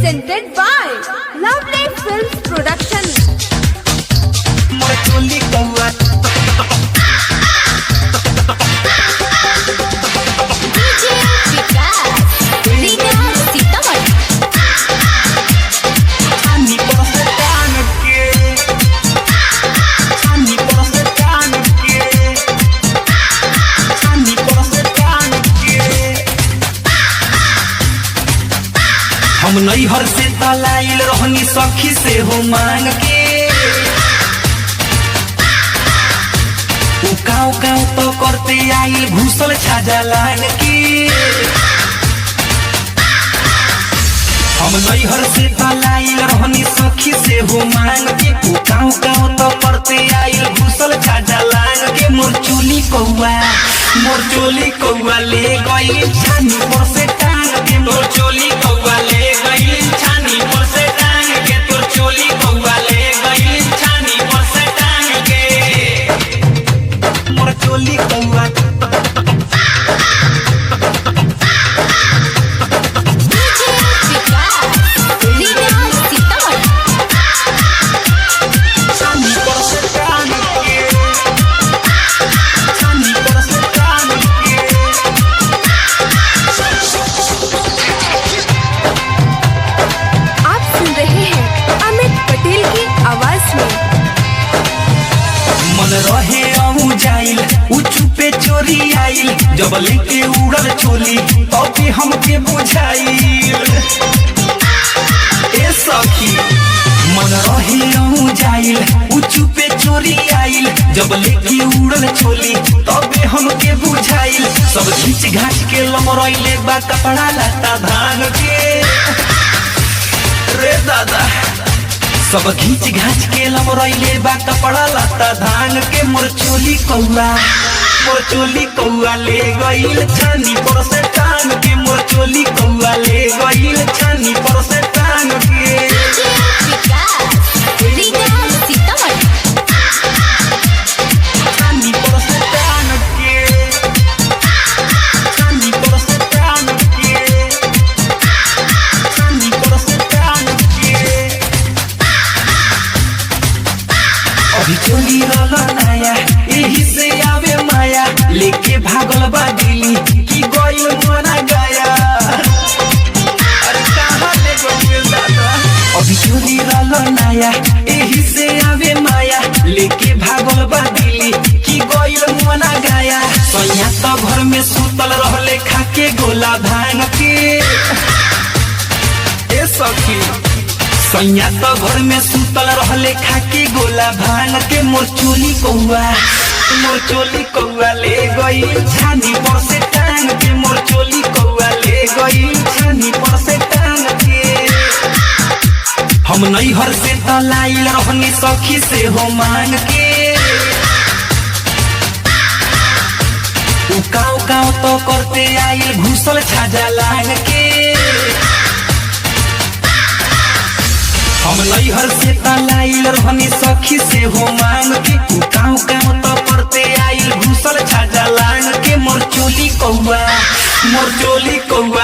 presented by Lovely Films Production. हम नैहर से तलाइल रहनी सखी से हो मांग के काव काव तो करते आइल घुसल छाजा लान के। हम नैहर से तलाइल रहनी सखी से हो मांग के काव काव तो करते आइल घुसल छाजा लान के। मोर चोली कौआ ले गई छानी पर से टांग के। मोर चोली कौआ ले गई छानी पर से टांग के। तोर चोली कौआ ले गई छानी पर से टांग के। मोर चोली कौआ रहे जाइल चुपे चोरी आइल जब लेके उड़ल चोली तभी हमके बुझाइल। ए सखी मन रहे जाइल चुपे चोरी आइल जब लेके उड़ल चोली तभी हमके बुझाइल। सब घीच घाच के लमरैले बा कपड़ा लता धान के रे दादा। सब घीच घाच के लमरैले बा कपड़ा लता धान के। मोर चोली कौआ ले गईल छानी पर से टांग के। मोर चोली कौआ ले गईल छानी पर से टांग के। छानी पर से टांग के। छानी पर से टांग के। छानी पर से टांग के। अभी चोली नया यही से आवे माया लेके भागल बा दिल्ली की गइल मना गया। अरे कहाँ ले गइल दादा। अभी चोली नया यही से आवे माया लेके भागल बा दिल्ली की गइल मना गया। सैया तो घर में सुतल रहले खाके गोला भांग के। ए सखी सैया तो घर में सुतल रहले खाके गोला भांग के। मोर चोली कौआ ले गई छानी पर से टांग के। मोर चोली कौआ ले गई छानी पर से टांग के। हम नैहर से तलाइल रहनी सखी से हो मांग के काव काव तो करते आइल घुसल छाजा लांग के। हम नैहर से तलाइल रहनी सखी से हो मांग के काव काव तो करते आइल घुसल छाजा लांग के। मोर चोली कौआ